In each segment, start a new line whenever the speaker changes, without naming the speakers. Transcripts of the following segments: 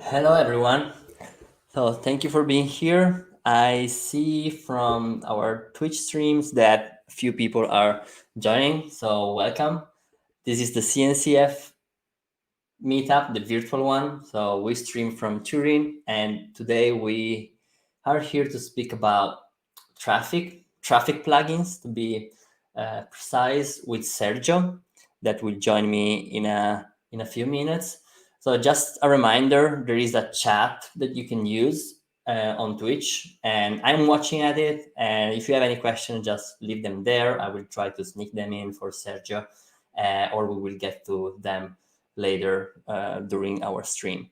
Hello, everyone. So, thank you for being here. I see from our Twitch streams that a few people are joining. So, welcome. This is the CNCF meetup, the virtual one. So, we stream from Turin, and today we are here to speak about traffic plugins to be precise, with Sergio that will join me in a few minutes. So just a reminder, there is a chat that you can use on Twitch, and I'm watching at it. And if you have any questions, just leave them there. I will try to sneak them in for Sergio, or we will get to them later during our stream.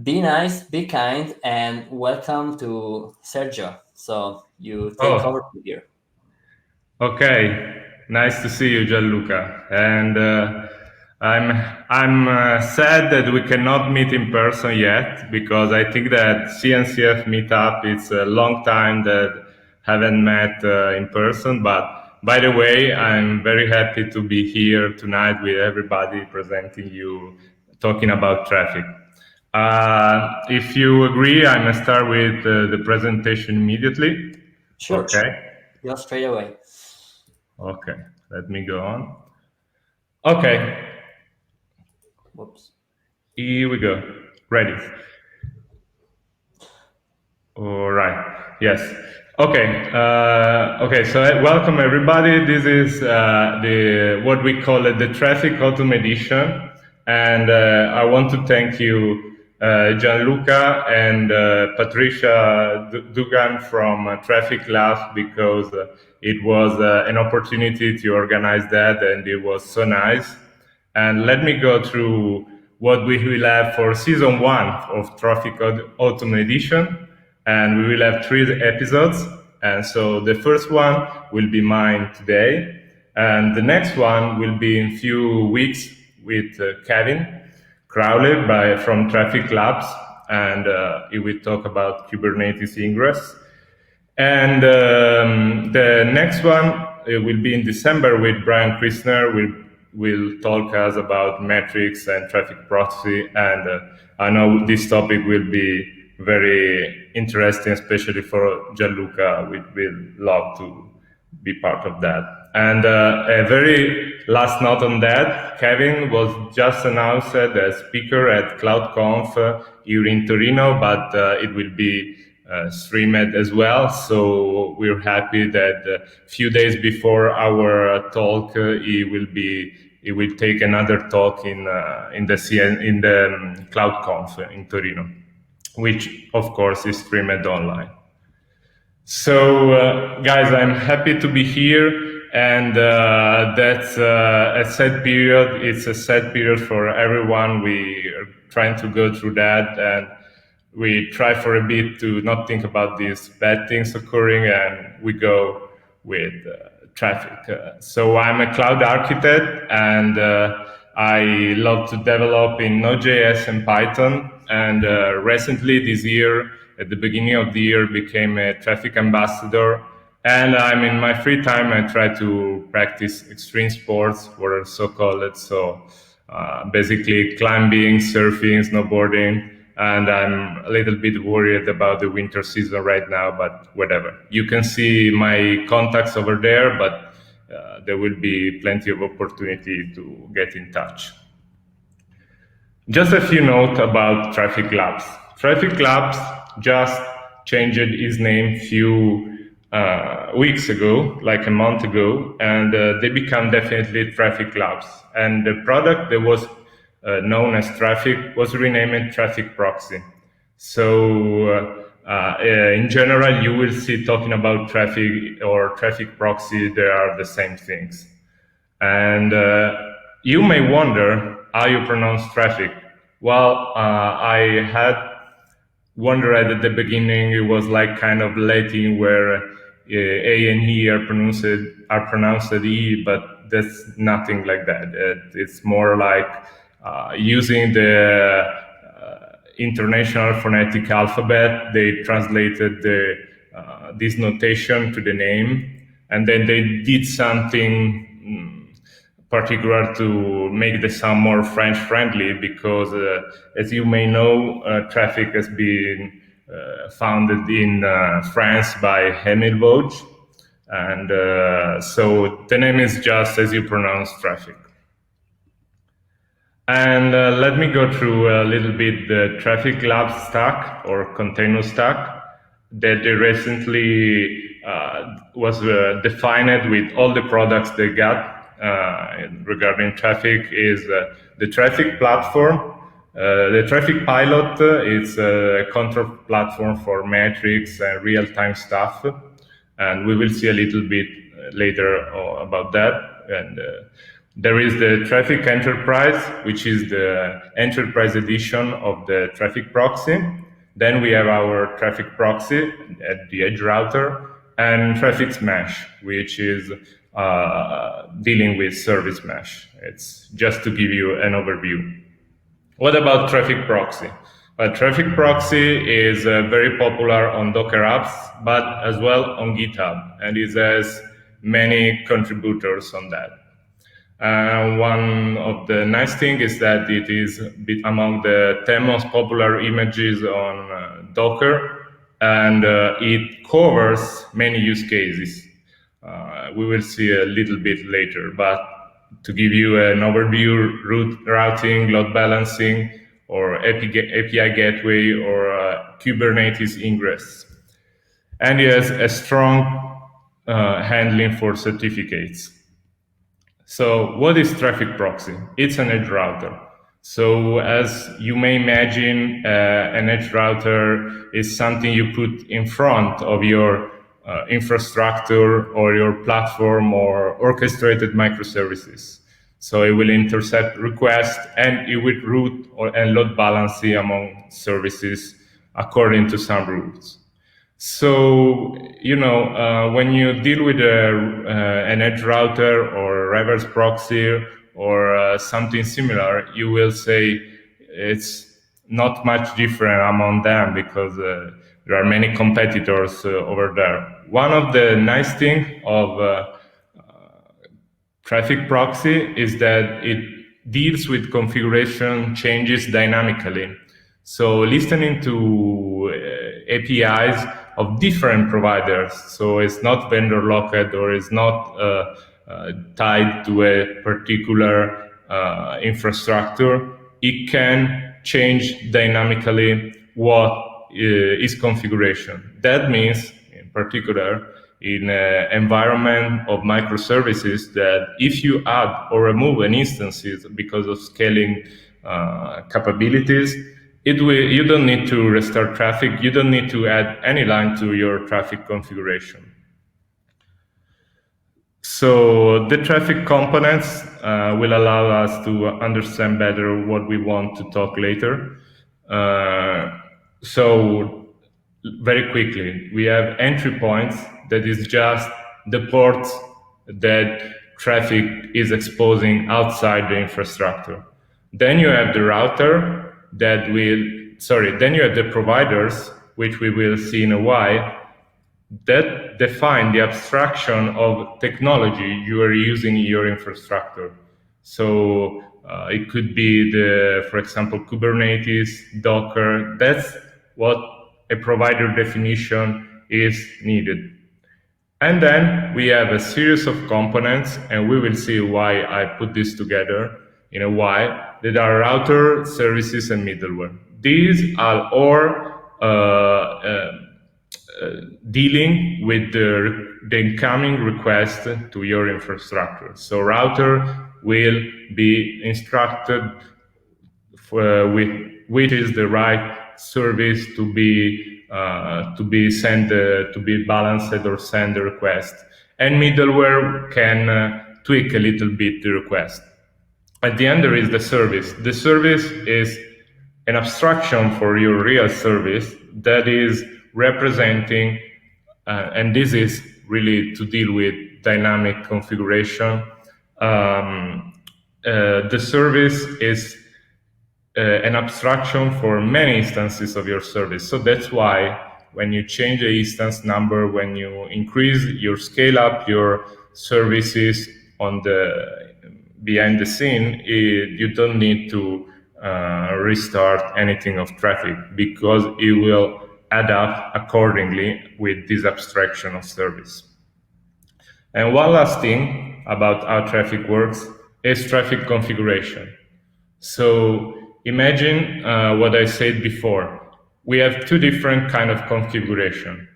Be nice, be kind, and welcome to Sergio. So you take over from here.
Okay. Nice to see you, Gianluca. And I'm sad that we cannot meet in person yet because I think that CNCF meetup it's a long time that haven't met in person. But by the way, I'm very happy to be here tonight with everybody presenting you, talking about traffic. If you agree, I'm gonna start with the presentation immediately.
Sure.
Okay.
Go straight away.
Okay, let me go on. Okay,
Whoops.
here we go. Ready. All right. Yes. Okay. Okay. So welcome everybody. This is the what we call it the traffic automation, and I want to thank you, Gianluca and Patricia Dugan from Traffic Lab because it was an opportunity to organize that, and it was so nice. And let me go through what we will have for season 1 of Traffic Automation, and we will have 3 episodes. And so the first one will be mine today, and the next one will be in few weeks with Kevin Crowley from Traffic Labs, and he will talk about Kubernetes ingress. And the next one will be in December with Brian Krisner. Will talk us about metrics and traffic proxy. And I know this topic will be very interesting, especially for Gianluca. We'll love to be part of that. And a very last note on that, Kevin was just announced as speaker at CloudConf here in Torino, but it will be streamed as well. So we're happy that a few days before our talk, he will take another talk in the CloudConf in Torino, which of course is streamed online. So, guys, I'm happy to be here, and that's a sad period. It's a sad period for everyone. We are trying to go through that, and we try for a bit to not think about these bad things occurring, and we go with traffic. So I'm a cloud architect, and I love to develop in Node.js and Python. And recently this year, at the beginning of the year, became a traffic ambassador. And I'm in my free time, I try to practice extreme sports, what are so called. So basically climbing, surfing, snowboarding. And I'm a little bit worried about the winter season right now, but whatever. You can see my contacts over there, but there will be plenty of opportunity to get in touch. Just a few notes about Traffic Labs. Traffic Labs just changed its name few weeks ago, like a month ago, and they become definitely Traffic Labs. And the product that was known as Traffic was renamed Traefik Proxy. So in general, you will see talking about traffic or traffic proxy, they are the same things. And you may wonder how you pronounce traffic. Well, I had wondered at the beginning, it was like kind of Latin where A and E are pronounced E, but that's nothing like that. It's more like using the International Phonetic Alphabet. They translated this notation to the name, and then they did something particular to make the sound more French friendly, because as you may know, Traefik has been founded in France by Émile Vauge, and so the name is just as you pronounce Traefik. And let me go through a little bit the Traefik Lab stack or Containous stack that they recently was defined with all the products they got regarding Traefik. Is the Traefik platform. The Traefik Pilot is a control platform for metrics and real-time stuff, and we will see a little bit later about that. And there is the Traefik Enterprise, which is the enterprise edition of the Traefik Proxy. Then we have our Traefik Proxy at the edge router, and Traefik Mesh, which is dealing with service mesh. It's just to give you an overview. What about Traefik Proxy? Traefik Proxy is very popular on Docker apps, but as well on GitHub, and it has many contributors on that. One of the nice things is that it is among the 10 most popular images on Docker, and it covers many use cases. We will see a little bit later, but to give you an overview, route routing, load balancing, or API gateway, or Kubernetes ingress. And it has a strong handling for certificates. So what is Traefik Proxy? It's an edge router. So as you may imagine, an edge router is something you put in front of your infrastructure or your platform or orchestrated microservices. So it will intercept requests, and it will route and load balancing among services according to some rules. So, when you deal with an edge router or reverse proxy or something similar, you will say it's not much different among them, because there are many competitors over there. One of the nice things of Traefik Proxy is that it deals with configuration changes dynamically. So listening to APIs of different providers, so it's not vendor locked or it's not tied to a particular infrastructure. It can change dynamically what is configuration. That means, in particular, in an environment of microservices, that if you add or remove an instances because of scaling capabilities, you don't need to restart traffic. You don't need to add any line to your Traefik configuration. So the Traefik components will allow us to understand better what we want to talk later. So very quickly, we have entry points, that is just the ports that Traefik is exposing outside the infrastructure. Then you have the router then you have the providers, which we will see in a while, that define the abstraction of technology you are using in your infrastructure. So it could be for example, Kubernetes, Docker. That's what a provider definition is needed. And then we have a series of components, and we will see why I put this together in a while, that are router, services, and middleware. These are all dealing with the incoming request to your infrastructure. So router will be instructed with which is the right service to be sent, to be balanced or send the request. And middleware can tweak a little bit the request. At the end, there is the service. The service is an abstraction for your real service that is representing, and this is really to deal with dynamic configuration. The service is an abstraction for many instances of your service. So that's why when you change the instance number, when you increase your scale up your services behind the scene, you don't need to restart anything of Traefik, because it will add up accordingly with this abstraction of service. And one last thing about how Traefik works is Traefik configuration. So imagine what I said before. We have two different kind of configuration.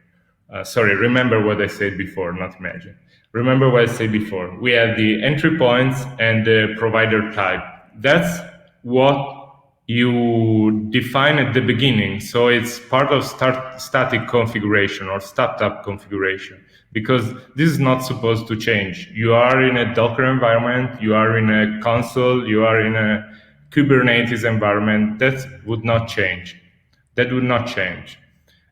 Sorry, remember what I said before, not imagine. Remember what I said before. We have the entry points and the provider type. That's what you define at the beginning. So it's part of static configuration or startup configuration, because this is not supposed to change. You are in a Docker environment, you are in a console, you are in a Kubernetes environment. That would not change. That would not change.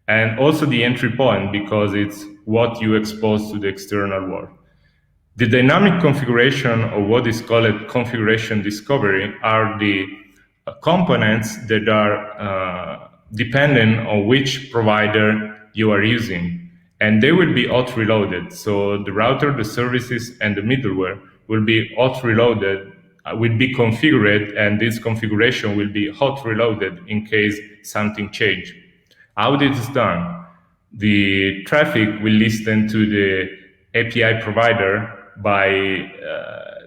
And also the entry point, because it's what you expose to the external world. The dynamic configuration, or what is called configuration discovery, are the components that are dependent on which provider you are using. And they will be hot reloaded. So the router, the services, and the middleware will be hot reloaded, will be configured, and this configuration will be hot reloaded in case something changes. How this is done? The Traefik will listen to the API provider by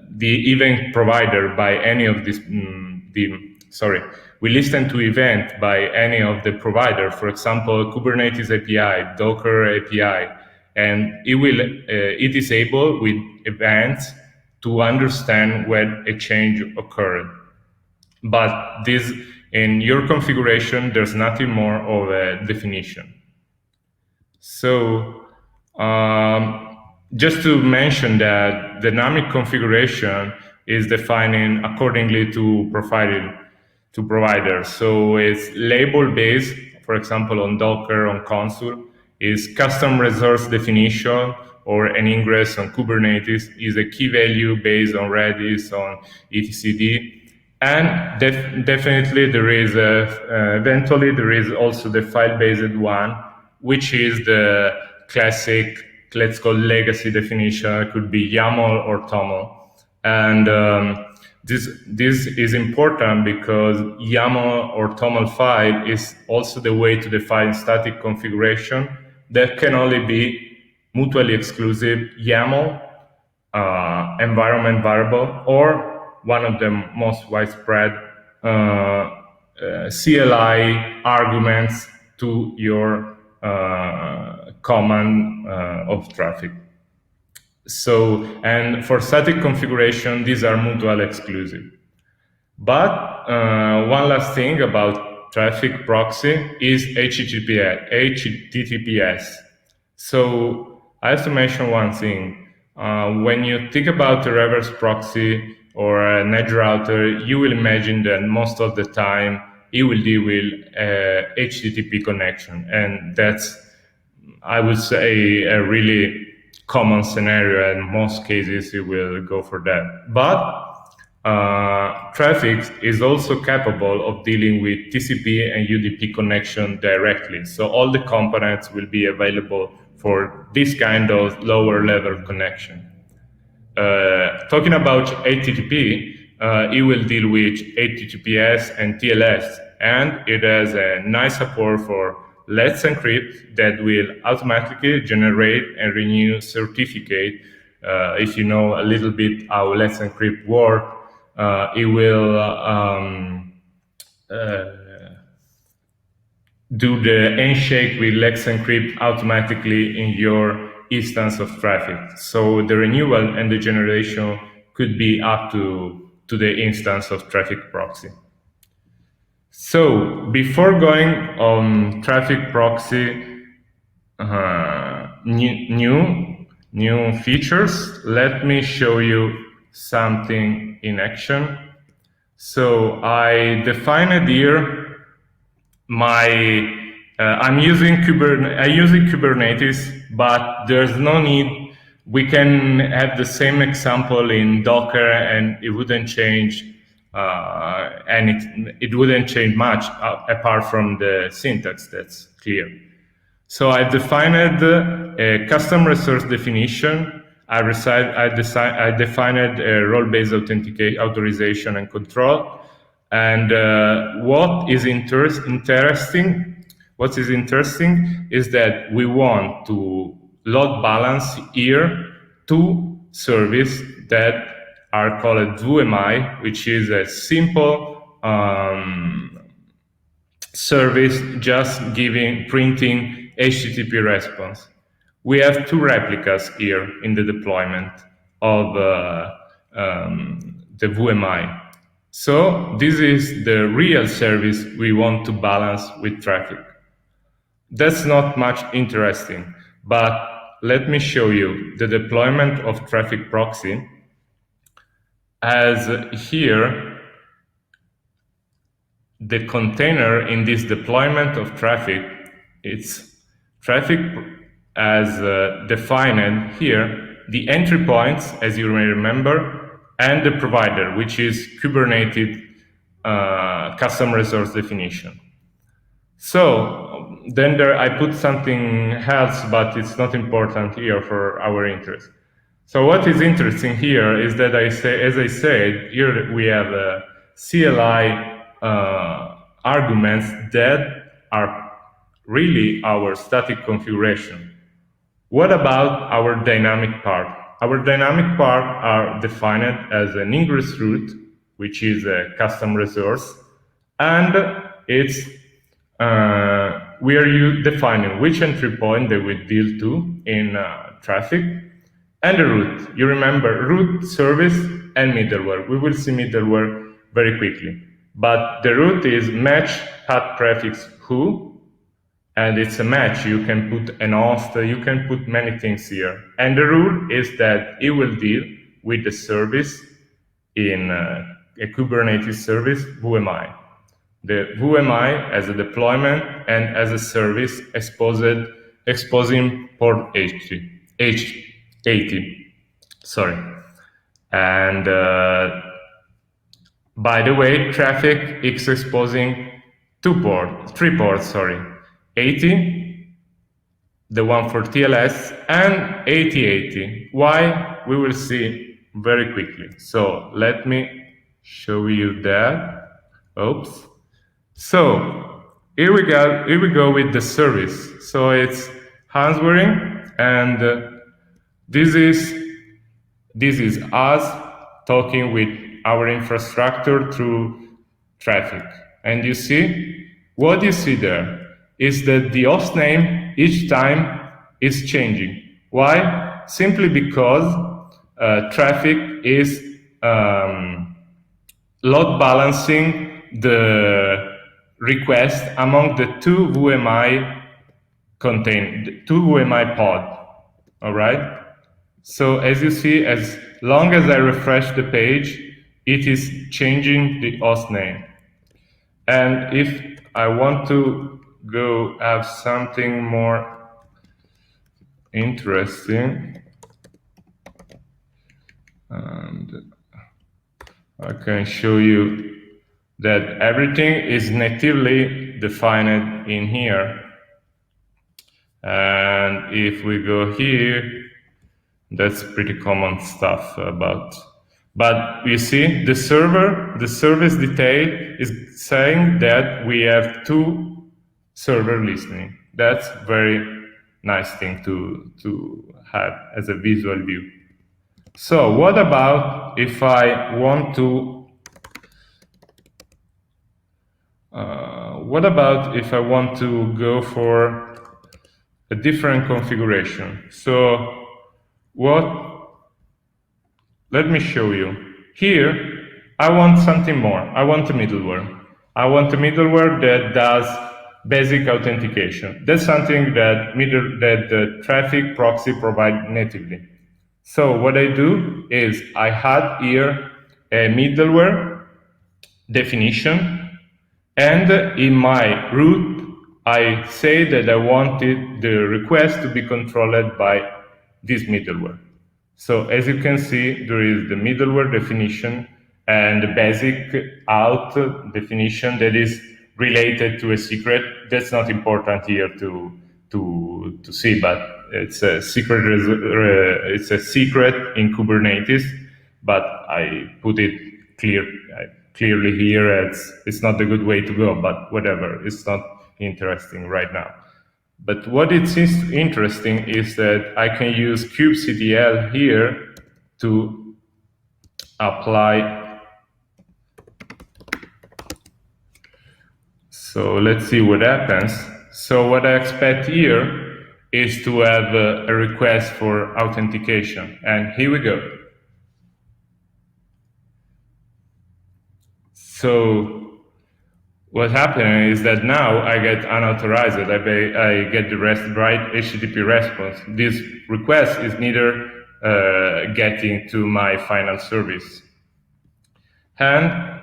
the event provider by any of these. We listen to event by any of the provider. For example, Kubernetes API, Docker API, and it is able with events to understand when a change occurred. But this, in your configuration, there's nothing more of a definition. So just to mention that dynamic configuration is defining accordingly to providers. So it's label based, for example, on Docker, on console, is custom resource definition, or an ingress on Kubernetes is a key value based on Redis, on etcd. And definitely there is eventually there is also the file-based one, which is the classic, let's call legacy definition. It could be YAML or TOML. And this is important because YAML or TOML file is also the way to define static configuration that can only be mutually exclusive YAML environment variable, or one of the most widespread CLI arguments to your command of Traefik. So, and for static configuration, these are mutually exclusive. But one last thing about Traefik Proxy is HTTPS. So I have to mention one thing. When you think about a reverse proxy or an edge router, you will imagine that most of the time it will deal with HTTP connection. And that's, I would say, a really common scenario. In most cases, it will go for that. But Traefik is also capable of dealing with TCP and UDP connection directly. So all the components will be available for this kind of lower level connection. Talking about HTTP, it will deal with HTTPS and TLS, and it has a nice support for Let's Encrypt that will automatically generate and renew certificate. If you know a little bit how Let's Encrypt works, it will do the handshake with Let's Encrypt automatically in your instance of Traefik. So the renewal and the generation could be up to the instance of Traefik Proxy. So before going on Traefik Proxy new features, let me show you something in action. So I defined here I'm using Kubernetes, but there's no need. We can have the same example in Docker, and it wouldn't change it wouldn't change much apart from the syntax. That's clear. So I've defined a custom resource definition. I defined a role-based authorization and control. And what is interesting is that we want to load balance here two services that are called VMI, which is a simple service just printing HTTP response. We have two replicas here in the deployment of the VMI. So this is the real service we want to balance with Traefik. That's not much interesting, but let me show you the deployment of Traefik Proxy. As here, the container in this deployment of Traefik, it's Traefik as defined here, the entry points, as you may remember, and the provider, which is Kubernetes custom resource definition. So then I put something else, but it's not important here for our interest. So what is interesting here is that as I said, here we have CLI arguments that are really our static configuration. What about our dynamic part? Our dynamic part are defined as an ingress route, which is a custom resource, and it's we are defining which entry point they will deal to in Traefik, and the root. You remember root, service, and middleware. We will see middleware very quickly. But the root is match path prefix who, and it's a match. You can put an host, you can put many things here. And the rule is that it will deal with the service in a Kubernetes service, VMI. The VMI as a deployment and as a service exposing port 80. Sorry. And by the way, Traefik is exposing three ports, 80, the one for TLS, and 8080. Why? We will see very quickly. So let me show you that. Oops. So here we go with the service. So it's answering, and this is us talking with our infrastructure through Traefik. And you see, what you see there is that the host name each time is changing. Why? Simply because Traefik is load balancing the request among the two VMI pod. All right. So as you see, as long as I refresh the page, it is changing the host name. And if I want to go have something more interesting, and I can show you that everything is natively defined in here. And if we go here, that's pretty common stuff about. But you see, the service detail is saying that we have two server listening. That's very nice thing to have as a visual view. So what about if I want to go for a different configuration? So let me show you. Here, I want something more. I want a middleware. I want a middleware that does basic authentication. That's something that the Traefik Proxy provides natively. So what I do is I add here a middleware definition, and in my root, I say that I wanted the request to be controlled by this middleware. So as you can see, there is the middleware definition and the basic out definition that is related to a secret. That's not important here to to see, but it's a secret. It's a secret in Kubernetes, but I put it clearly here. It's not the good way to go, but whatever. It's not interesting right now. But what it is interesting is that I can use kubectl here to apply. So let's see what happens. So what I expect here is to have a request for authentication. And here we go. So what happened is that now I get unauthorized. I get the right HTTP response. This request is neither getting to my final service. And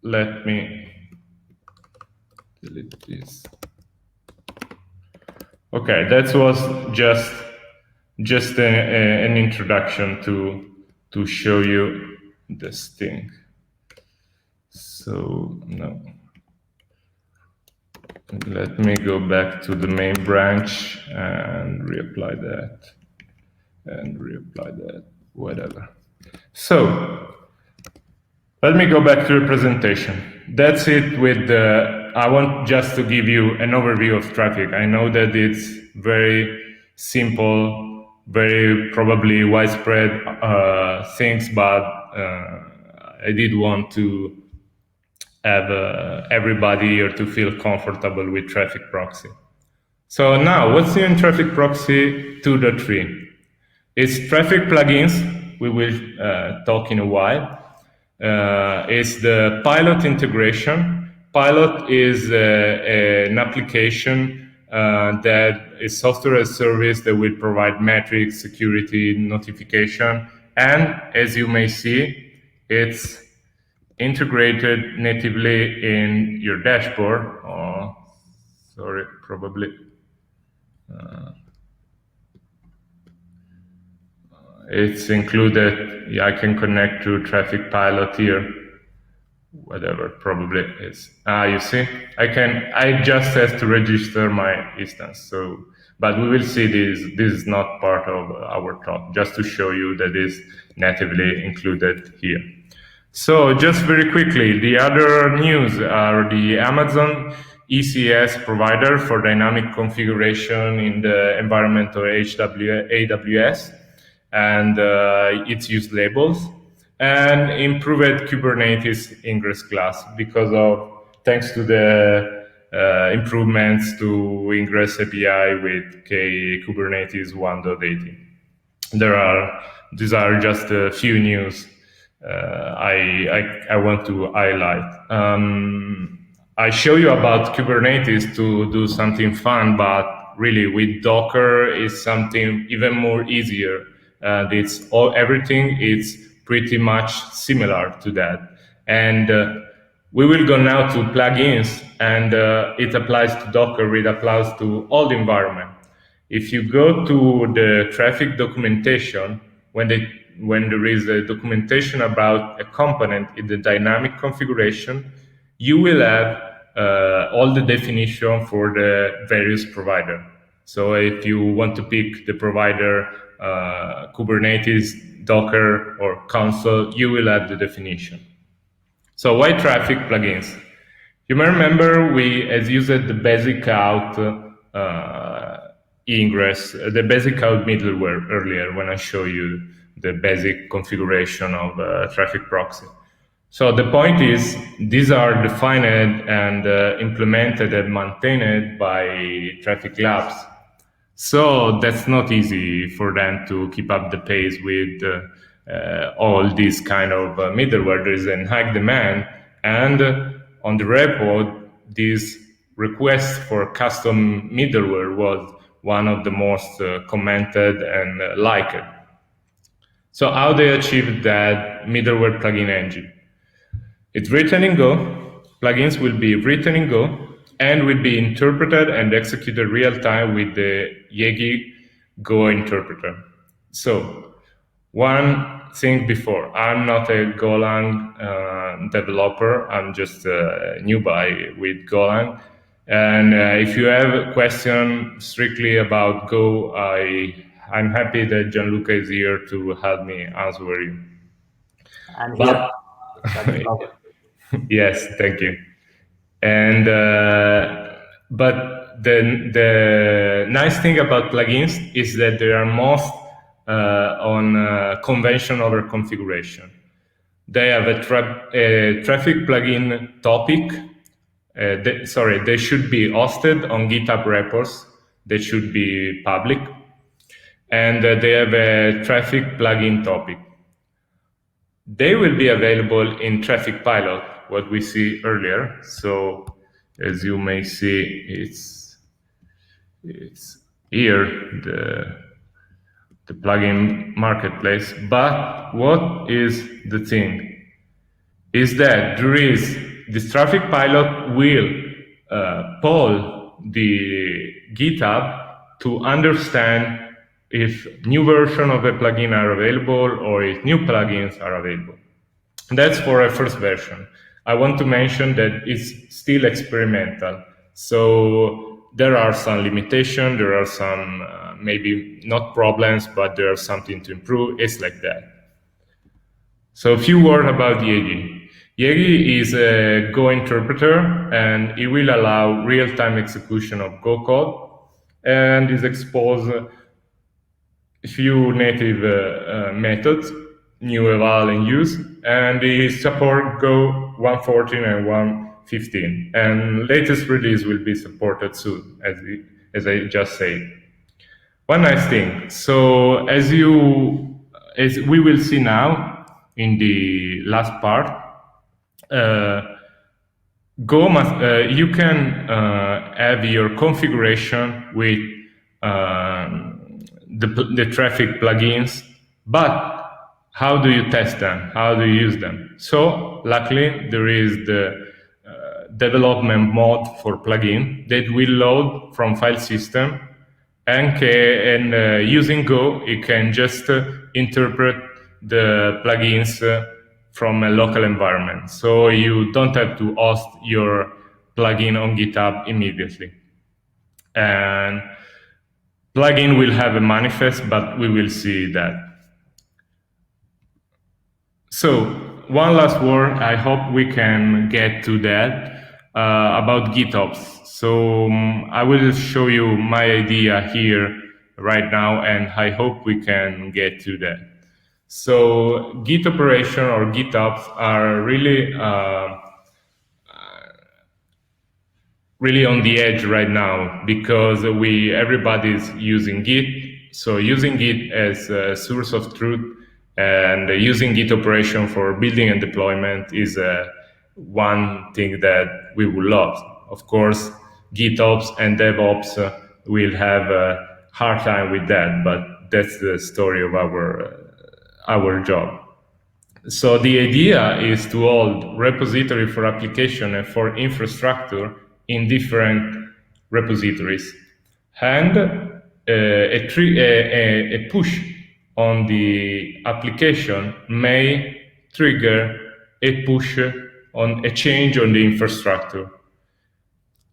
let me delete this. Okay, that was just an introduction to show you this thing. So no. Let me go back to the main branch and reapply that, whatever. So let me go back to the presentation. That's it with I want just to give you an overview of Traefik. I know that it's very simple, very probably widespread things, but I did want to have everybody here to feel comfortable with Traefik Proxy. So now, what's new in Traefik Proxy 2.3? It's Traefik plugins. We will talk in a while. It's the Pilot integration. Pilot is an application that is software as a service that will provide metrics, security, notification, and as you may see, it's integrated natively in your dashboard. Oh, sorry, probably. It's included. Yeah, I can connect to Traefik Pilot here. Whatever, probably is. You see, I just have to register my instance. So, but we will see this. This is not part of our talk. Just to show you that is natively included here. So just very quickly, the other news are the Amazon ECS provider for dynamic configuration in the environment of AWS and its use labels, and improved Kubernetes ingress class thanks to the improvements to Ingress API with Kubernetes 1.18. These are just a few news I want to highlight. I show you about Kubernetes to do something fun, but really with Docker is something even more easier. And everything is pretty much similar to that. And we will go now to plugins, and it applies to Docker, it applies to all the environment. If you go to the Traefik documentation, when there is a documentation about a component in the dynamic configuration, you will have all the definition for the various provider. So if you want to pick the provider Kubernetes, Docker, or console, you will have the definition. So why Traefik plugins? You may remember we has used the basic out ingress, the basic out middleware earlier when I show you the basic configuration of Traefik Proxy. So the point is, these are defined and implemented and maintained by Traefik Labs. So that's not easy for them to keep up the pace with all these kind of middleware. There is a high demand, and on the repo, this request for custom middleware was one of the most commented and liked. So how they achieved that middleware plugin engine? It's written in Go. Plugins will be written in Go and will be interpreted and executed real time with the Yegi Go interpreter. So one thing before, I'm not a Golang developer. I'm just a newbie with Golang. And if you have a question strictly about Go, I'm happy that Gianluca is here to help me answer you.
I'm here.
But
Got the problem.
yes, thank you. And but the nice thing about plugins is that they are most on convention over configuration. They have a Traefik plugin topic. They should be hosted on GitHub repos. They should be public, and they have a Traefik plugin topic. They will be available in Traefik Pilot, what we see earlier. So as you may see, it's here, the plugin marketplace. But what is the thing? Is that there is this Traefik Pilot will poll the GitHub to understand if new version of a plugin are available or if new plugins are available. That's for a first version. I want to mention that it's still experimental. So there are some limitations, there are some maybe not problems, but there are something to improve. It's like that. So a few words about Yegi. Yegi is a Go interpreter, and it will allow real-time execution of Go code, and is exposed a few native methods, new eval and use, and it support Go 1.14 and 1.15. And latest release will be supported soon, as I just said. One nice thing. So as we will see now in the last part, Go you can have your configuration with the Traefik plugins, but how do you test them? How do you use them? So luckily there is the development mode for plugin that will load from file system, and using Go, you can just interpret the plugins from a local environment. So you don't have to host your plugin on GitHub immediately. And plugin will have a manifest, but we will see that. So one last word, I hope we can get to that, about Gitops. So I will show you my idea here right now, and I hope we can get to that. So Git Operation or Gitops are really really on the edge right now, because everybody's using Git. So using Git as a source of truth and using Git operation for building and deployment is one thing that we would love. Of course, GitOps and DevOps will have a hard time with that, but that's the story of our job. So the idea is to hold repository for application and for infrastructure in different repositories, and a push on the application may trigger a push on a change on the infrastructure.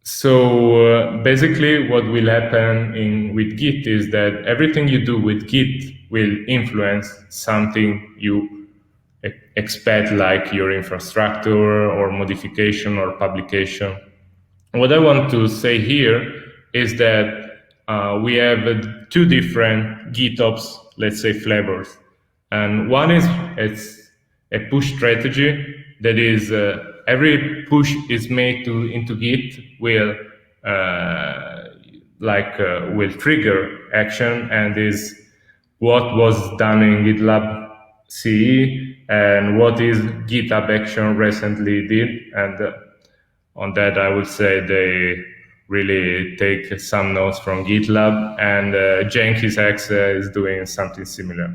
So basically what will happen with Git is that everything you do with Git will influence something you expect, like your infrastructure or modification or publication. What I want to say here is that we have two different GitOps, let's say, flavors. And one is it's a push strategy, that is every push is made into Git will will trigger action, and is what was done in GitLab CE and what is GitHub Action recently did. And on that, I would say they really take some notes from GitLab, and Jenkins X is doing something similar.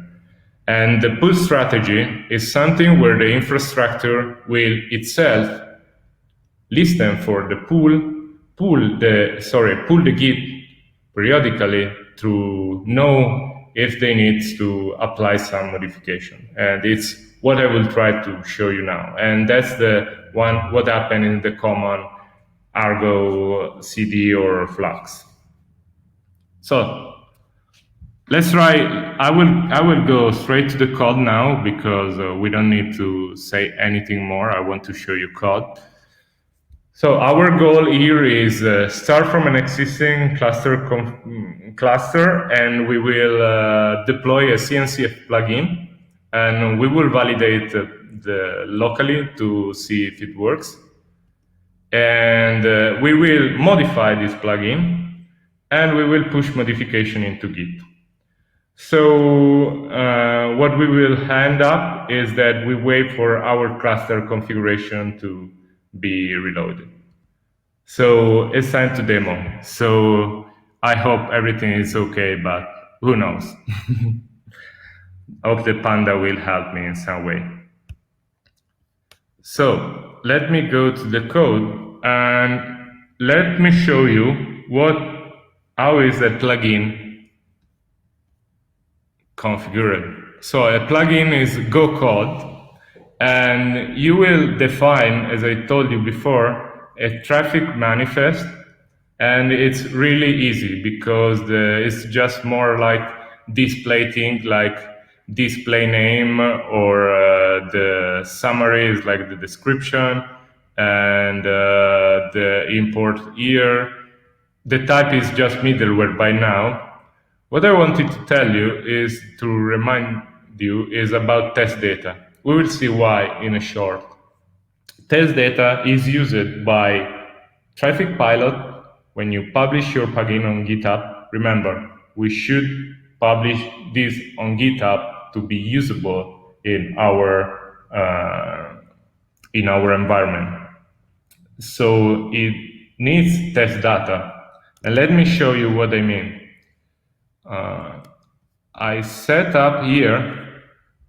And the pull strategy is something where the infrastructure will itself listen for the pull the Git periodically to know if they need to apply some modification. And it's what I will try to show you now. And that's the one, what happened in the common Argo CD or Flux. So let's try. I will go straight to the code now because we don't need to say anything more. I want to show you code. So our goal here is start from an existing cluster, and we will deploy a CNCF plugin, and we will validate the locally to see if it works. And we will modify this plugin, and we will push modification into Git. So what we will end up is that we wait for our cluster configuration to be reloaded. So it's time to demo. So I hope everything is okay, but who knows? I hope the Panda will help me in some way. So let me go to the code and let me show you how is a plugin configured. So a plugin is Go code, and you will define, as I told you before, a traffic manifest, and it's really easy because it's just more like display thing, like display name, or the summary is like the description, and the import here. The type is just middleware by now. What I wanted to tell you is to remind you is about test data. We will see why in a short. Test data is used by Traefik Pilot when you publish your plugin on GitHub. Remember, we should publish this on GitHub to be usable in our environment. So it needs test data. And let me show you what I mean. I set up here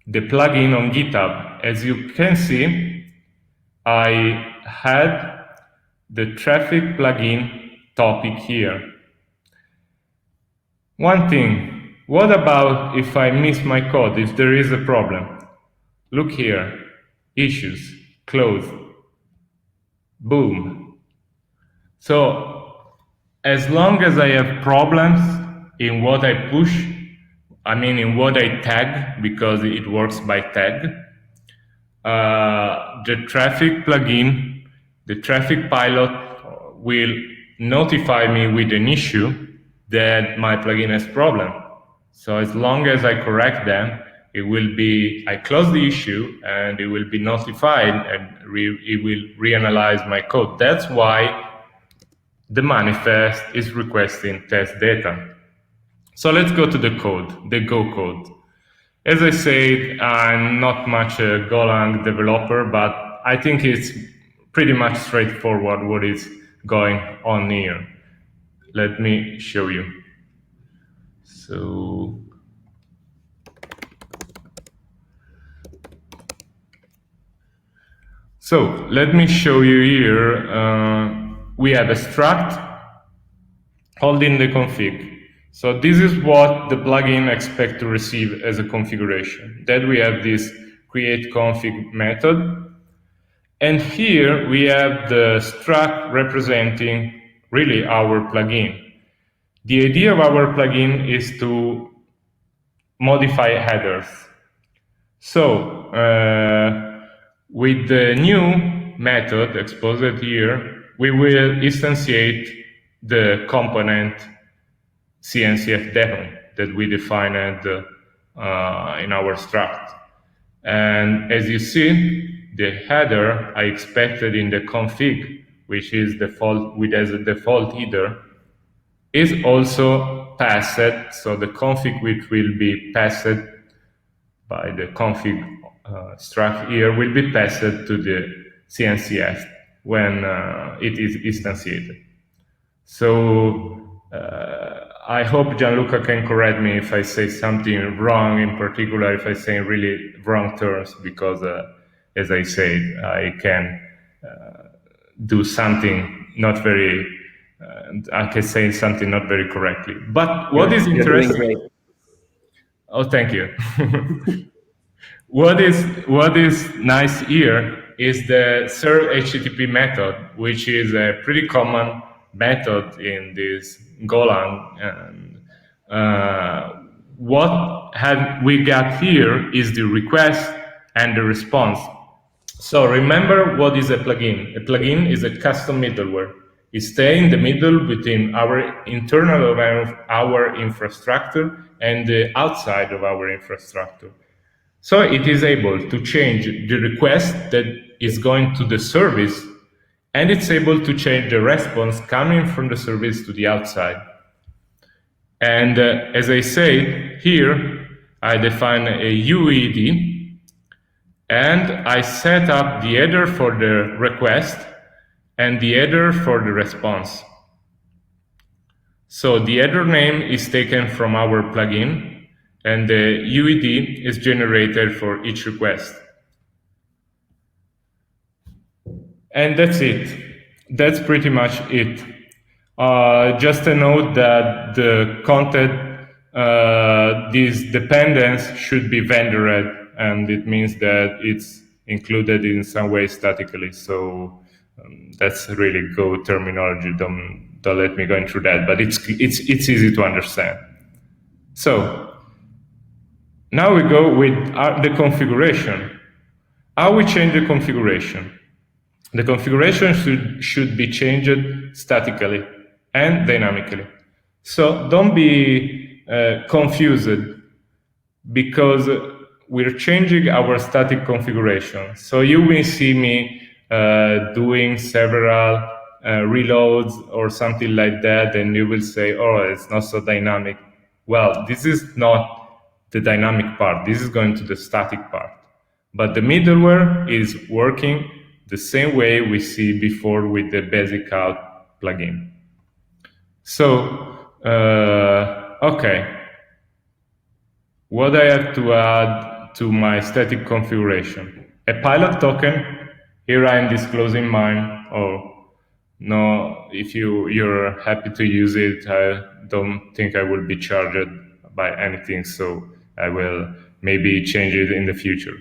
the plugin on GitHub. As you can see, I had the Traefik plugin topic here. One thing, what about if I miss my code, if there is a problem? Look here, issues, close, boom. So as long as I have problems in what I push, I mean in what I tag, because it works by tag, the Traefik plugin, the Traefik pilot will notify me with an issue that my plugin has problem. So as long as I correct them, it will be, I close the issue and it will be notified, and it will reanalyze my code. That's why the manifest is requesting test data. So let's go to the code, the Go code. As I said, I'm not much a Golang developer, but I think it's pretty much straightforward what is going on here. Let me show you. So let me show you here. We have a struct holding the config. So this is what the plugin expects to receive as a configuration. Then we have this create config method. And here we have the struct representing really our plugin. The idea of our plugin is to modify headers. So with the new method exposed here, we will instantiate the component CNCF demo that we defined in our struct. And as you see, the header I expected in the config, which is default, which has a default header, is also passed. So the config which will be passed by the config struct here will be passed to the CNCF when it is instantiated. So I hope Gianluca can correct me if I say something wrong, in particular if I say really wrong terms, because as I said, I can do something not very, I can say something not very correctly. But what is interesting? Oh, thank you. What is nice here is the serve HTTP method, which is a pretty common method in this Golang. And what have we got here is the request and the response. So remember, what is a plugin? A plugin is a custom middleware. It stays in the middle between our internal of our infrastructure and the outside of our infrastructure. So it is able to change the request that is going to the service, and it's able to change the response coming from the service to the outside. And as I said, here I define a UED, and I set up the header for the request and the header for the response. So the header name is taken from our plugin, and the UED is generated for each request. And that's it. That's pretty much it. Just a note that the content, this dependence should be vendored, and it means that it's included in some way statically. So that's really Go terminology. Don't let me go into that, but it's easy to understand. So now we go with the configuration. How we change the configuration? The configuration should be changed statically and dynamically. So don't be confused, because we're changing our static configuration. So you will see me doing several reloads or something like that, and you will say, oh, it's not so dynamic. Well, this is not the dynamic part. This is going to the static part. But the middleware is working the same way we see before with the basic out plugin. So, okay. What I have to add to my static configuration? A pilot token. Here I am disclosing mine. Oh, no, if you're happy to use it, I don't think I will be charged by anything, so I will maybe change it in the future.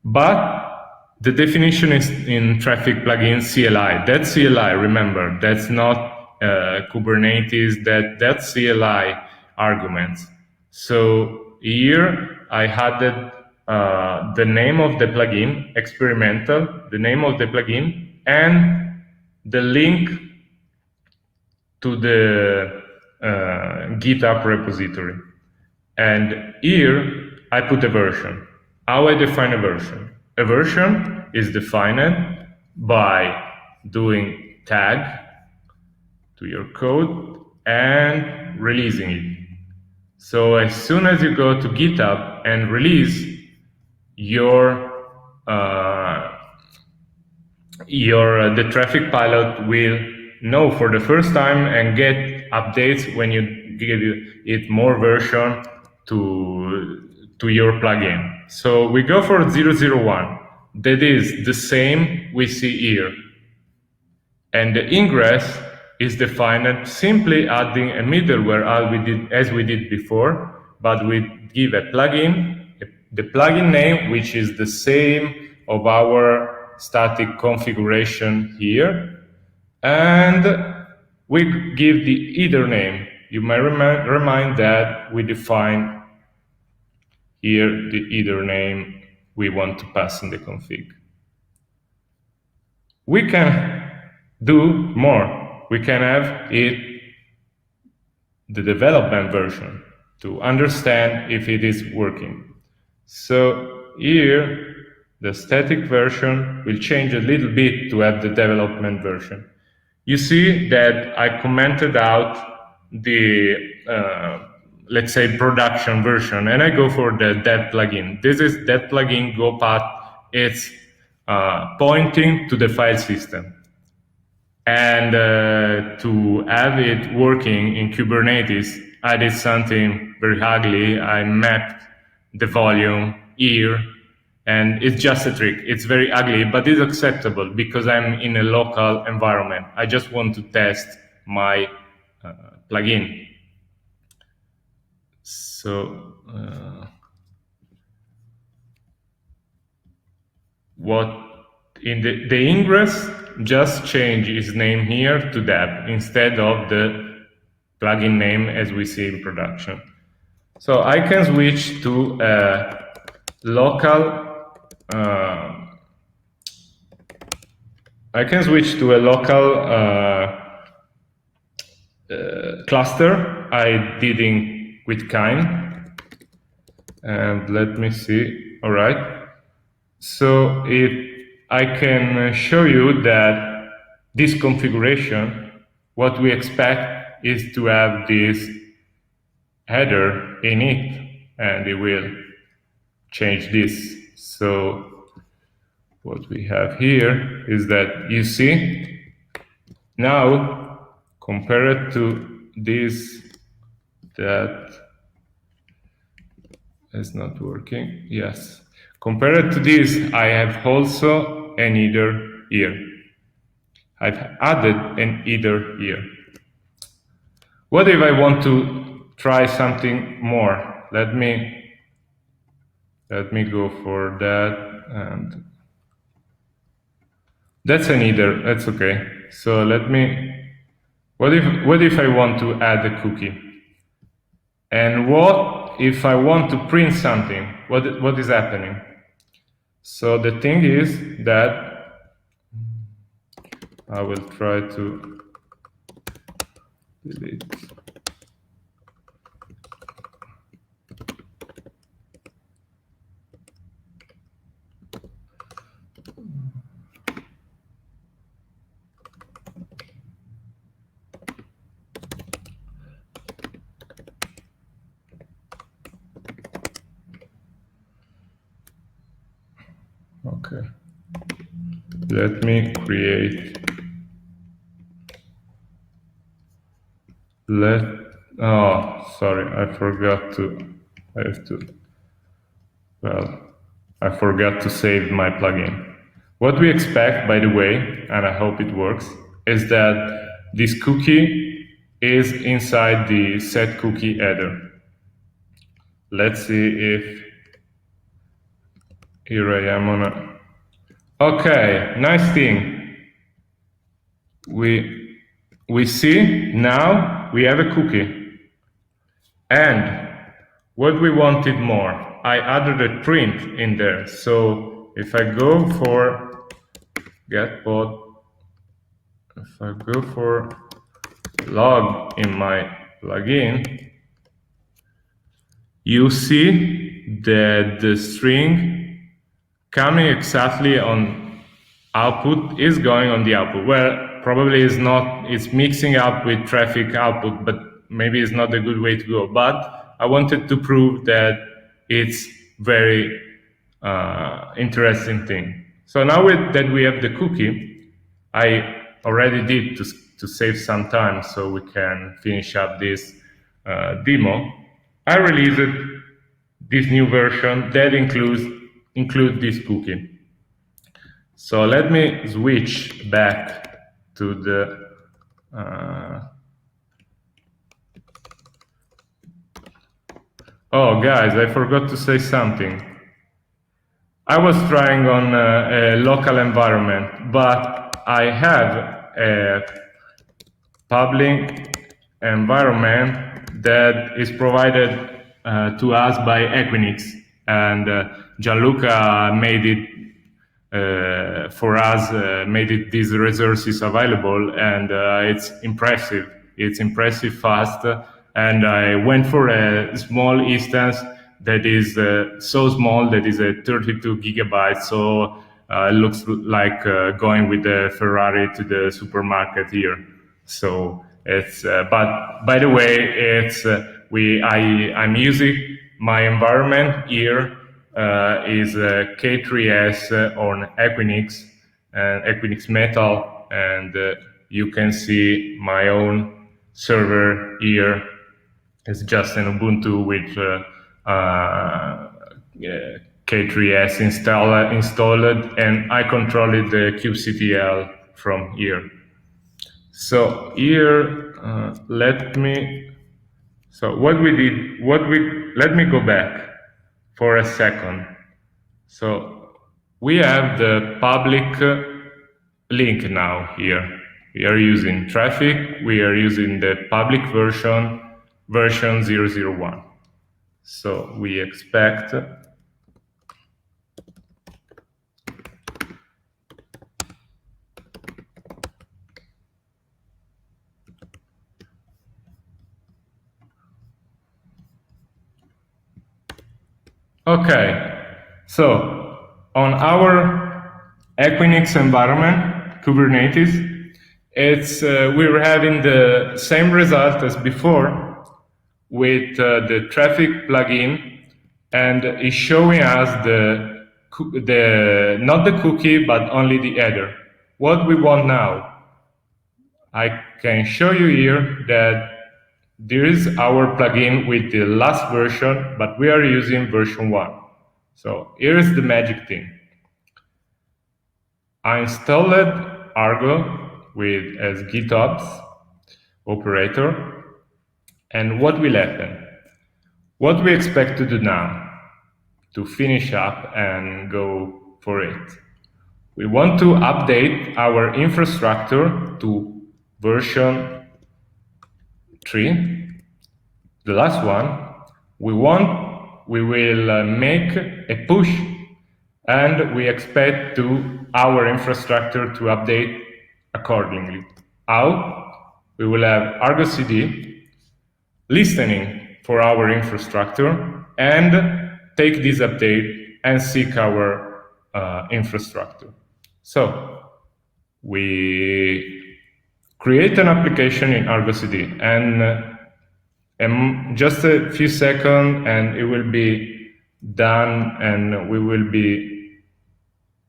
But the definition is in Traefik plugin CLI. That's CLI, remember, that's not Kubernetes, that's CLI arguments. So here I added the name of the plugin, experimental, the name of the plugin, and the link to the GitHub repository. And here I put a version. How I define a version? A version is defined by doing tag to your code and releasing it. So as soon as you go to GitHub and release, the Traefik pilot will know for the first time and get updates when you give it more version to your plugin. So we go for 001. That is the same we see here. And the ingress is defined simply adding a middleware as we did before, but we give a plugin, the plugin name, which is the same of our static configuration here, and we give the header name. You may remind that we define here the header name we want to pass in the config. We can do more. We can have it the development version to understand if it is working. So here the static version will change a little bit to have the development version. You see that I commented out the let's say production version, and I go for the dev plugin. This is dev plugin go path. It's pointing to the file system. And to have it working in Kubernetes, I did something very ugly. I mapped the volume here, and it's just a trick. It's very ugly, but it's acceptable because I'm in a local environment. I just want to test my plugin. So what in the ingress, just change its name here to dev instead of the plugin name as we see in production. So I can switch to a local. Cluster. I did in with kind, and let me see. All right. So I can show you that this configuration, what we expect is to have this header in it, and it will change this. So what we have here is that you see now compared to this that is not working. Yes. Compared to this, I have also an header here. I've added an header here. What if I want to try something more? Let me go for that, and that's an header. That's okay. So let me. What if I want to add a cookie? And what if I want to print something? What is happening? So the thing is that I will try to delete. Okay. Let me create. Oh, sorry, I forgot to. I have to. Well, I forgot to save my plugin. What we expect, by the way, and I hope it works, is that this cookie is inside the set cookie header. Let's see if here I am on a. Okay, nice thing. We see now we have a cookie. And what we wanted more, I added a print in there. So if I go for get pod, if I go for log in my plugin, you see that the string coming exactly on output is going on the output. Well, probably is not, it's mixing up with Traefik output, but maybe it's not a good way to go. But I wanted to prove that it's very interesting thing. So now that we have the cookie, I already did to save some time so we can finish up this demo. I released this new version that includes this cookie. So let me switch back to the oh guys, I forgot to say something. I was trying on a local environment, but I have a public environment that is provided to us by Equinix, and Gianluca made it for us, made these resources available, and it's impressive. It's impressive fast, and I went for a small instance that is so small that is a 32 gigabytes. So it looks like going with the Ferrari to the supermarket here. So it's, but by the way, it's I'm using my environment here is K3S on Equinix and Equinix Metal, and you can see my own server here. It's just an Ubuntu with K3S installed, and I control the kubectl from here. So here, let me go back for a second. So we have the public link now here. We are using Traefik. We are using the public version 001. So we expect okay. So on our Equinix environment, Kubernetes, it's we're having the same result as before with the Traefik plugin, and it's showing us the not the cookie but only the header. What we want now, I can show you here that there is our plugin with the last version, but we are using version 1. So here is the magic thing. I installed Argo with as Gitops operator, and what will happen? What we expect to do now to finish up and go for it. We want to update our infrastructure to version 3, the last one. We will make a push, and we expect our infrastructure to update accordingly. How? We will have Argo CD listening for our infrastructure and take this update and seek our infrastructure. So we create an application in Argo CD, and just a few seconds and it will be done and we will be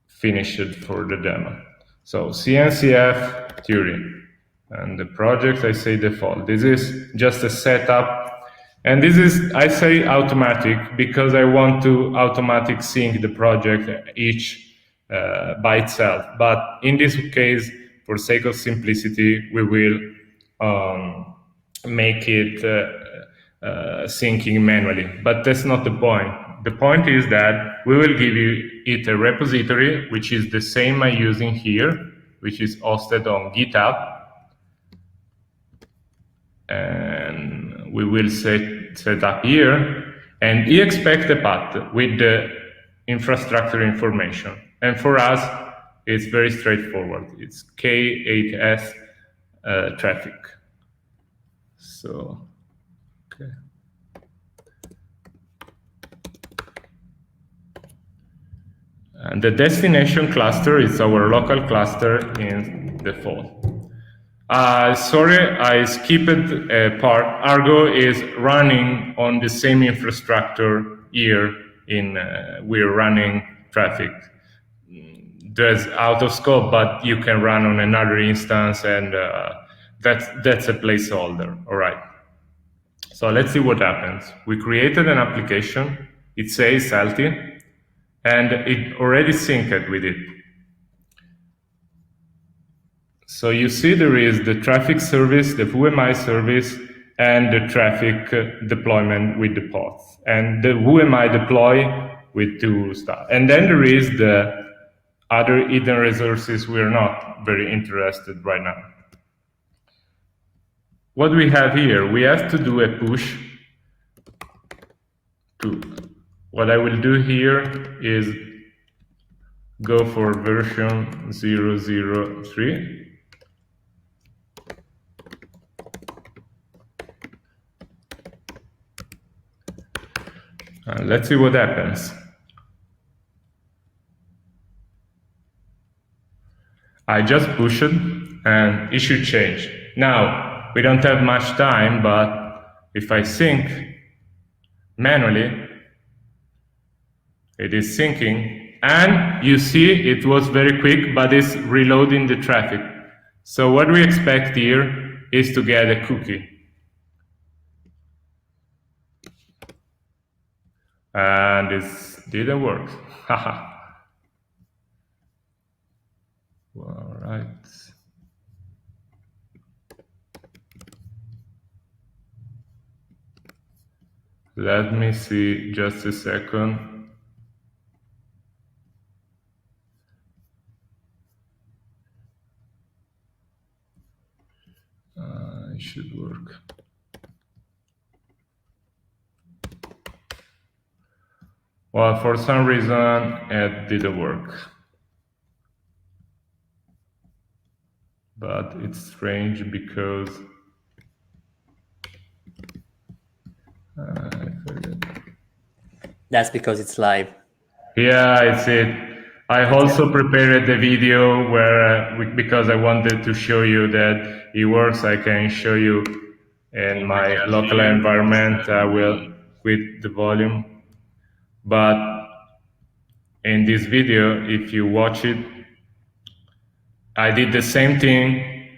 finished for the demo. So CNCF theory, and the project I say default. This is just a setup, and this is, I say automatic because I want to automatic sync the project each by itself. But in this case, for sake of simplicity, we will make it syncing manually. But that's not the point. The point is that we will give it a repository, which is the same I'm using here, which is hosted on GitHub. And we will set up here, and you expect a path with the infrastructure information. And for us, it's very straightforward. It's K8S Traefik. So, okay. And the destination cluster is our local cluster in default. Sorry, I skipped a part. Argo is running on the same infrastructure here we're running Traefik. There's out of scope, but you can run on another instance, and that's a placeholder. All right. So let's see what happens. We created an application. It says healthy, and it already synced with it. So you see there is the Traefik service, the whoami service, and the Traefik deployment with the pods, and the whoami deploy with 2 stuff. And then there is the other hidden resources we're not very interested right now. What we have here, we have to do a push to, what I will do here is go for version 003. Let's see what happens. I just pushed it, and it should change. Now, we don't have much time, but if I sync manually, it is syncing, and you see it was very quick, but it's reloading the traffic. So what we expect here is to get a cookie. And this didn't work. Haha. All right. Let me see just a second. It should work. Well, for some reason, it didn't work. But it's strange because I forget.
That's because it's live.
Yeah, it's it. I also prepared the video where, because I wanted to show you that it works, I can show you in my local environment. I will quit the volume. But in this video, if you watch it, I did the same thing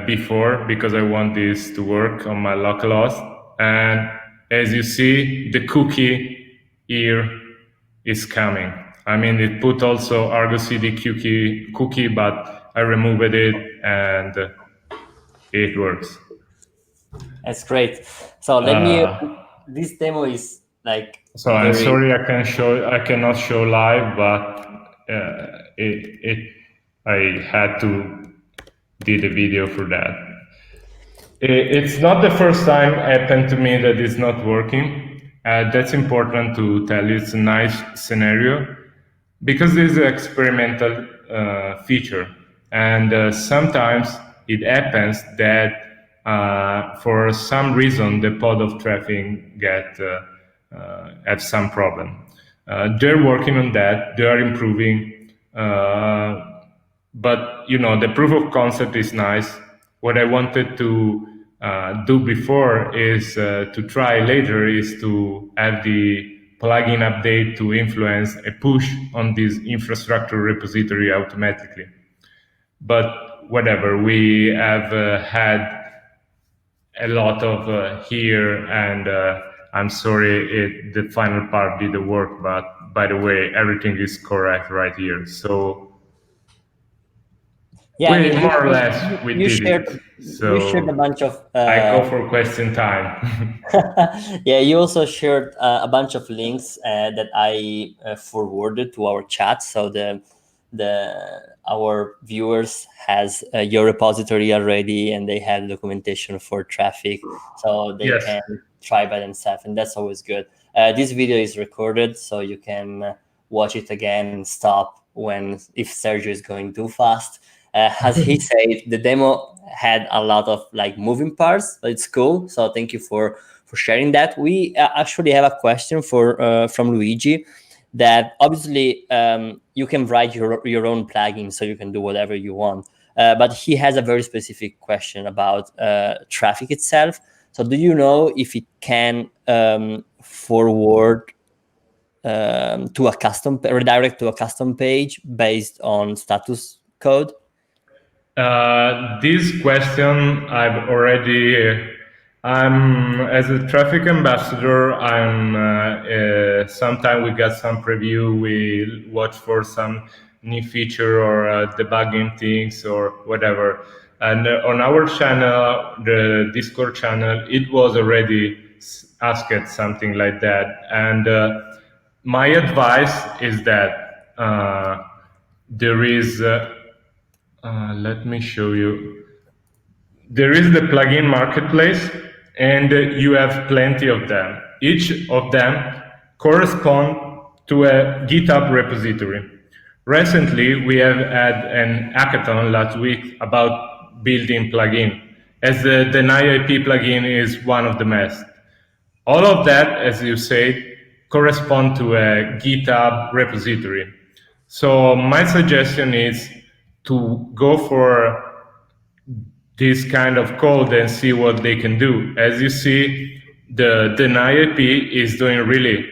before because I want this to work on my local host. And as you see, the cookie here is coming. I mean, it put also Argo CD cookie, but I removed it and it works.
That's great. So let me. This demo is like
So I'm
very.
sorry I cannot show live, but I had to do the video for that. It's not the first time it happened to me that it's not working. That's important to tell you. It's a nice scenario because this is an experimental feature, and sometimes it happens that for some reason the pod of traffic have some problem. They're working on that. They are improving, but the proof of concept is nice. What I wanted to do before is to try later is to have the plugin update to influence a push on this infrastructure repository automatically. But whatever, we have had a lot of here, and I'm sorry the final part didn't work, but by the way, everything is correct right here. So
Yeah, I mean,
more or less we
you
did
shared
it.
you shared a
So
bunch of.
I go for question time.
Yeah, you also shared a bunch of links that I forwarded to our chat, so the our viewers has your repository already, and they have documentation for traffic, so they
Yes.
can try by themselves, and that's always good. This video is recorded, so you can watch it again and stop when if Sergio is going too fast. As he said, the demo had a lot of like moving parts, but it's cool. So thank you for sharing that. We actually have a question for from Luigi that obviously you can write your own plugin, so you can do whatever you want. But he has a very specific question about traffic itself. So do you know if it can forward to a custom redirect to a custom page based on status code?
This question I've already. I'm as a traffic ambassador. I'm sometime we get some preview. We watch for some new feature or debugging things or whatever. And on our channel, the Discord channel, it was already asked something like that. And my advice is that there is. Let me show you. There is the plugin marketplace, and you have plenty of them. Each of them correspond to a GitHub repository. Recently, we have had an hackathon last week about building plugin, as the Deny IP plugin is one of the best. All of that, as you said, correspond to a GitHub repository. So my suggestion is to go for this kind of code and see what they can do. As you see, the deny IP is doing really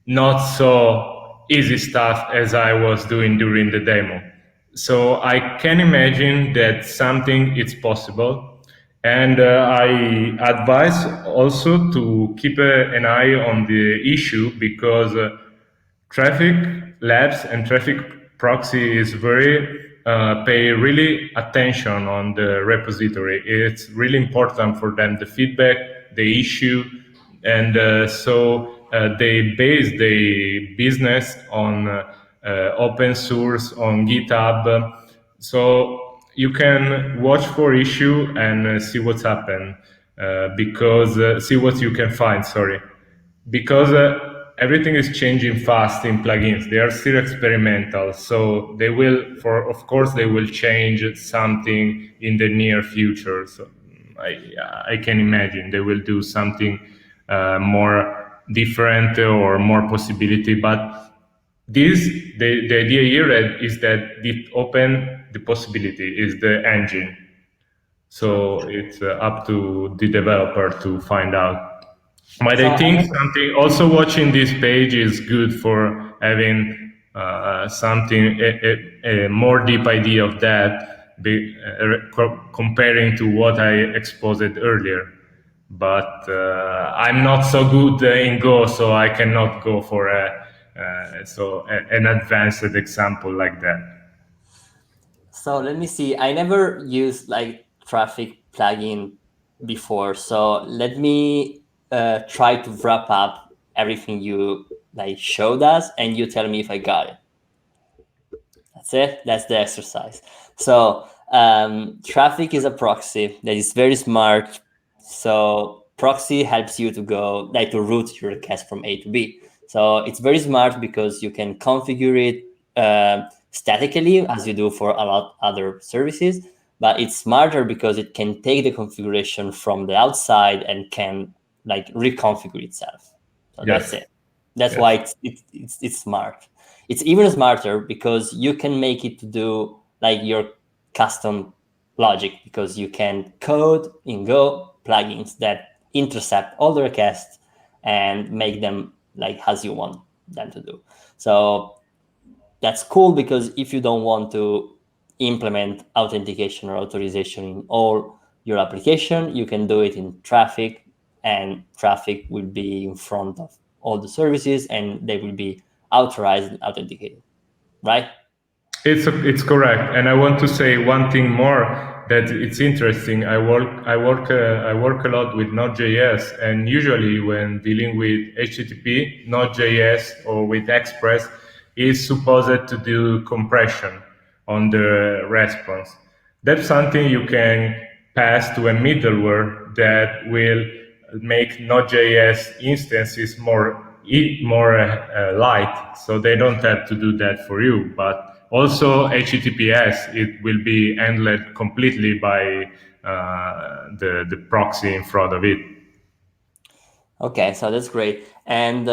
not so easy stuff as I was doing during the demo. So I can imagine that something is possible. And I advise also to keep an eye on the issue because Traefik Labs and Traefik Proxy is very pay really attention on the repository. It's really important for them, the feedback, the issue, and they base the business on open source on GitHub. So you can watch for issue and see what's happened, because see what you can find. Sorry, because everything is changing fast in plugins. They are still experimental, so they will, for of course, they will change something in the near future. So I can imagine they will do something more different or more possibility, but this the idea here is that it open the possibility is the engine, so it's up to the developer to find out. But
So
I think something also watching this page is good for having something a more deep idea of that, comparing to what I exposed earlier. But I'm not so good in Go, so I cannot go for an advanced example like that.
So let me see. I never used like Traefik plugin before. So let me try to wrap up everything you like showed us, and you tell me if I got it. That's it. That's the exercise. So Traefik is a proxy that is very smart. So proxy helps you to go like to route your request from A to B. So it's very smart because you can configure it statically as you do for a lot other services. But it's smarter because it can take the configuration from the outside and can like reconfigure itself. So that's
Yes,
it. That's why
yes.
it's smart. It's even smarter because you can make it to do like your custom logic, because you can code in Go plugins that intercept all the requests and make them like as you want them to do. So that's cool, because if you don't want to implement authentication or authorization in all your application, you can do it in Traefik, and Traefik will be in front of all the services and they will be authorized and authenticated, right?
It's correct, and I want to say one thing more that it's interesting. I work a lot with Node.js, and usually when dealing with HTTP, Node.js or with Express is supposed to do compression on the response. That's something you can pass to a middleware that will make Node.js instances more light, so they don't have to do that for you. But also HTTPS, it will be handled completely by the proxy in front of it.
Okay, so that's great. And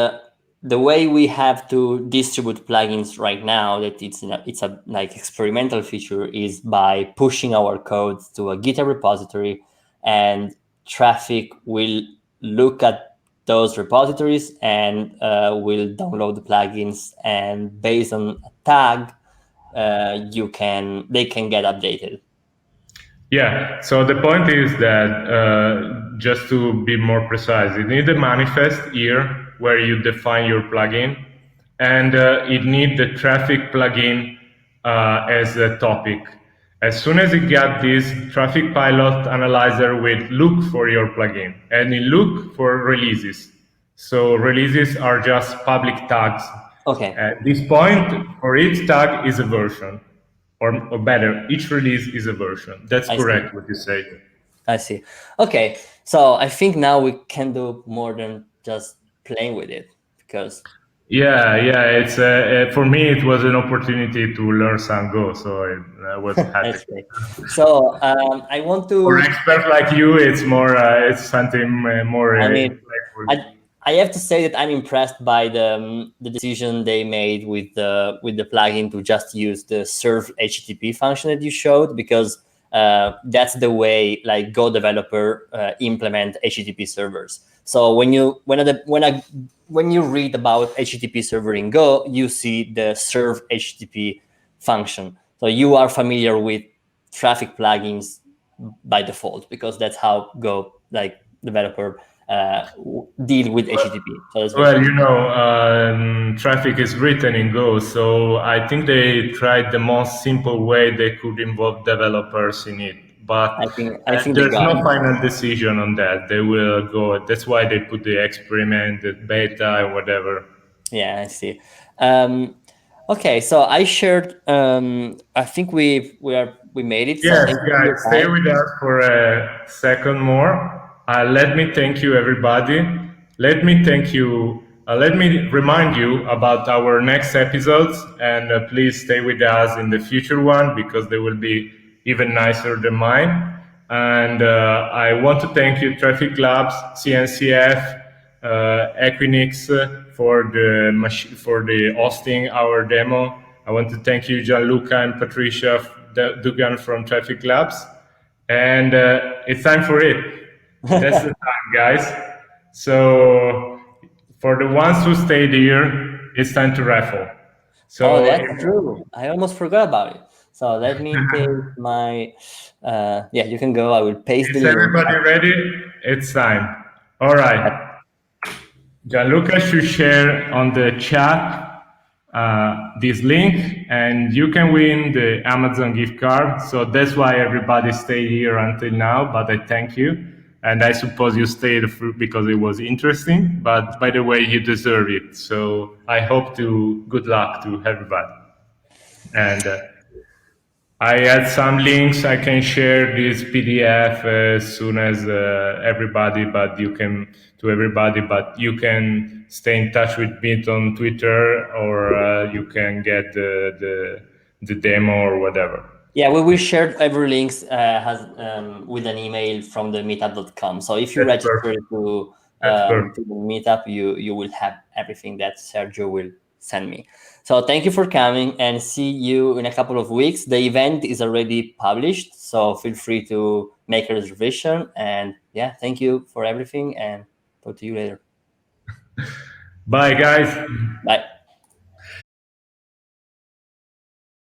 the way we have to distribute plugins right now, that it's a like experimental feature, is by pushing our code to a GitHub repository, and Traefik will look at those repositories and will download the plugins, and based on a tag, they can get updated.
Yeah, so the point is that just to be more precise, you need a manifest here where you define your plugin, and it need the traffic plugin as a topic. As soon as you get this, traffic pilot analyzer will look for your plugin and it look for releases. So releases are just public tags.
Okay,
At this point, for each tag is a version, or better, each release is a version. That's
I see.
correct what you say.
I see. Okay, so I think now we can do more than just playing with it, because
Yeah, yeah. It's for me, it was an opportunity to learn some Go, so I was happy.
that's great. So I want
For
to.
an expert like you, it's more, it's something more
I mean,
intellectual.
I have to say that I'm impressed by the decision they made with the plugin to just use the serve HTTP function that you showed, because that's the way like Go developer implement HTTP servers. So when you read about HTTP server in Go, you see the serve HTTP function. So you are familiar with Traefik plugins by default, because that's how Go like developer deal with HTTP. So that's very
Well,
good.
traffic is written in Go, so I think they tried the most simple way they could involve developers in it. But
I think they
there's
got
no
it.
final decision on that. They will go. That's why they put the experiment, the beta, and whatever.
Yeah, I see. Um, okay, so I shared. I think we are we made it. So
Yes,
thank you for
guys,
your
stay
time.
with us for a second more. Let me thank you, everybody. Let me thank you. Let me remind you about our next episodes, and please stay with us in the future one because they will be even nicer than mine. And I want to thank you, Traffic Labs, CNCF, Equinix for the hosting our demo. I want to thank you, Gianluca and Patricia Dugan from Traffic Labs. And it's time for it. That's the time, guys. So for the ones who stayed here, it's time to raffle.
Oh,
So
that's true. I almost forgot about it. So let me take my. Yeah, you can go. I will paste the
is
link.
everybody ready? It's time. All right. Gianluca should share on the chat this link, and you can win the Amazon gift card. So that's why everybody stayed here until now. But I thank you, and I suppose you stayed because it was interesting. But by the way, you deserve it. So I hope to good luck to everybody. And I had some links. I can share this PDF as soon as everybody, but you can to everybody. But you can stay in touch with me on Twitter, or you can get the demo or whatever.
Yeah, we will share every links has with an email from the meetup.com. So if you
That's
register
perfect. That's
to
perfect.
the meetup, you will have everything that Sergio will send me. So thank you for coming and see you in a couple of weeks. The event is already published, so feel free to make a reservation. And yeah, thank you for everything and talk to you later.
Bye, guys.
Bye.